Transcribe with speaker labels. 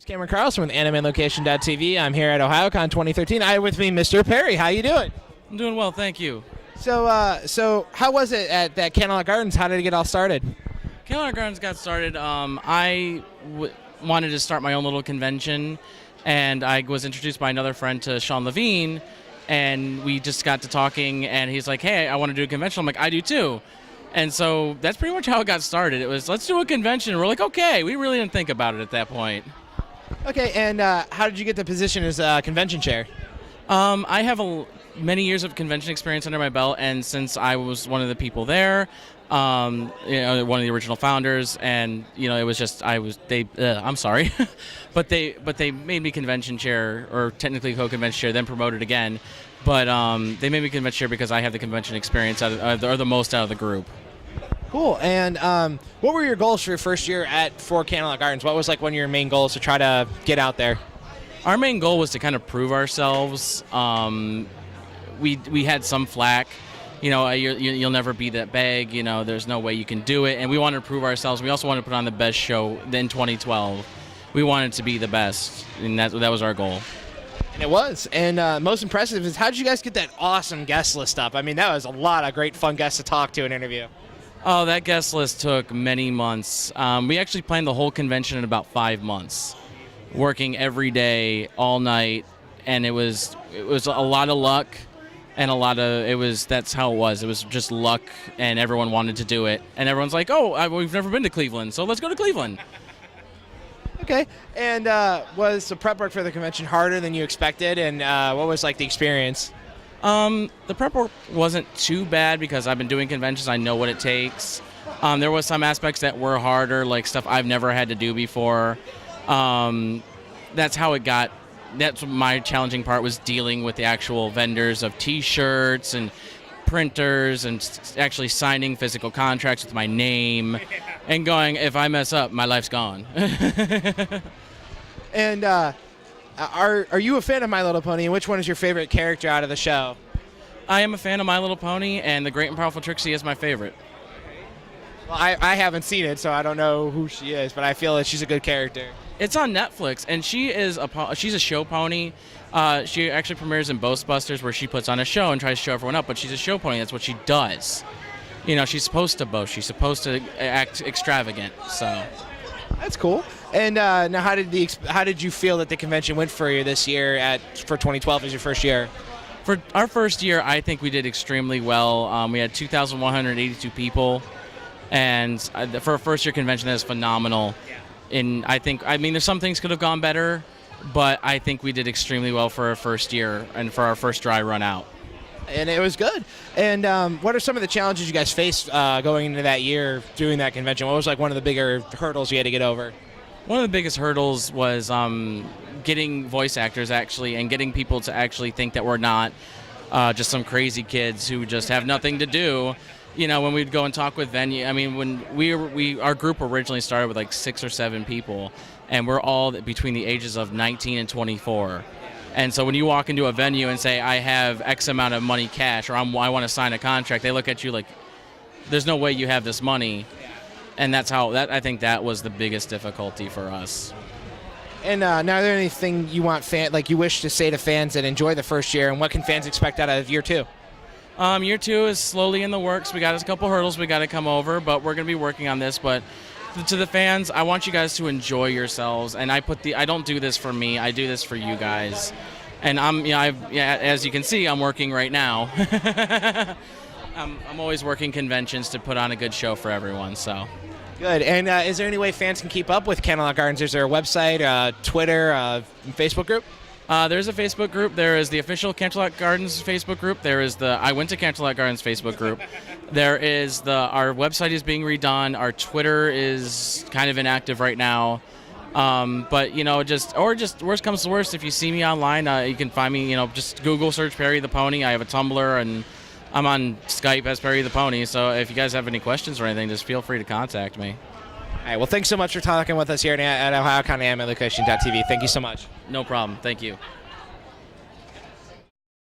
Speaker 1: Cameron Carlson with AnimeLocation.tv. I'm here at Ohayocon 2013. I have with me Mr. Perry. How you doing?
Speaker 2: I'm doing well, thank you.
Speaker 1: So how was it at that Candlelight Gardens? How did it get all started?
Speaker 2: Candlelight Gardens got started. I wanted to start my own little convention, and I was introduced by another friend to Sean Levine, and we just got to talking, and he's like, hey, I want to do a convention. I'm like, I do too. And so that's pretty much how it got started. It was, let's do a convention. We're like, okay. We really didn't think about it at that point.
Speaker 1: Okay, and how did you get the position as convention chair?
Speaker 2: I have many years of convention experience under my belt, and since I was one of the people there, one of the original founders, and it was just I'm sorry, but they made me convention chair, or technically co-convention chair, then promoted again, but they made me convention chair because I have the convention experience or the most out of the group.
Speaker 1: Cool. And what were your goals for your first year for Candlelight Gardens? What was one of your main goals to try to get out there?
Speaker 2: Our main goal was to kind of prove ourselves. We had some flack. You'll never be that big. There's no way you can do it. And we wanted to prove ourselves. We also wanted to put on the best show in 2012. We wanted to be the best, and that was our goal.
Speaker 1: And it was. And most impressive is, how did you guys get that awesome guest list up? I mean, that was a lot of great fun guests to talk to and interview.
Speaker 2: Oh, that guest list took many months. We actually planned the whole convention in about 5 months, working every day, all night, and it was a lot of luck, and that's how it was. It was just luck, and everyone wanted to do it, and everyone's like, oh, we've never been to Cleveland, so let's go to Cleveland.
Speaker 1: Okay, and was the prep work for the convention harder than you expected, and what was the experience?
Speaker 2: The prep work wasn't too bad because I've been doing conventions. I know what it takes. There was some aspects that were harder, like stuff I've never had to do before. That's how it got. That's my challenging part, was dealing with the actual vendors of T-shirts and printers and actually signing physical contracts with my name and going, if I mess up, my life's gone.
Speaker 1: And are you a fan of My Little Pony, and which one is your favorite character out of the show?
Speaker 2: I am a fan of My Little Pony, and the Great and Powerful Trixie is my favorite.
Speaker 1: Well, I haven't seen it, so I don't know who she is, but I feel that she's a good character.
Speaker 2: It's on Netflix, and she's a show pony. She actually premieres in Ghostbusters, where she puts on a show and tries to show everyone up, but she's a show pony. That's what she does. She's supposed to boast. She's supposed to act extravagant. So
Speaker 1: that's cool. And now, how did you feel that the convention went for you this year for 2012 as your first year?
Speaker 2: For our first year, I think we did extremely well. We had 2,182 people, and for a first year convention, that is phenomenal. And there's some things could have gone better, but I think we did extremely well for our first year and for our first dry run out.
Speaker 1: And it was good. And what are some of the challenges you guys faced going into that year doing that convention? What was one of the bigger hurdles you had to get over?
Speaker 2: One of the biggest hurdles was getting voice actors and getting people to actually think that we're not just some crazy kids who just have nothing to do. When we'd go and talk with venue, when our group originally started with 6 or 7 people, and we're all between the ages of 19 and 24. And so when you walk into a venue and say, I have X amount of money cash, or I want to sign a contract, they look at you like, there's no way you have this money. And I think that was the biggest difficulty for us. And
Speaker 1: now, is there anything you want you wish to say to fans that enjoy the first year, and what can fans expect out of year 2?
Speaker 2: Year 2 is slowly in the works. We got a couple hurdles we got to come over, but we're going to be working on this. But to the fans, I want you guys to enjoy yourselves. And I don't do this for me. I do this for you guys. And as you can see, I'm working right now. I'm always working conventions to put on a good show for everyone. So.
Speaker 1: Good. And is there any way fans can keep up with Candlelight Gardens? Is there a website, Twitter, Facebook group?
Speaker 2: There's a Facebook group. There is the official Candlelight Gardens Facebook group. There is the I Went to Candlelight Gardens Facebook group. There is our website is being redone. Our Twitter is kind of inactive right now. But just worst comes to worst, if you see me online, you can find me. Just Google search Perry the Pony. I have a Tumblr, and I'm on Skype as Perry the Pony. So if you guys have any questions or anything, just feel free to contact me.
Speaker 1: All right, well, thanks so much for talking with us here at Ohayocon and AnimeLocation.tv. Thank you so much.
Speaker 2: No problem. Thank you.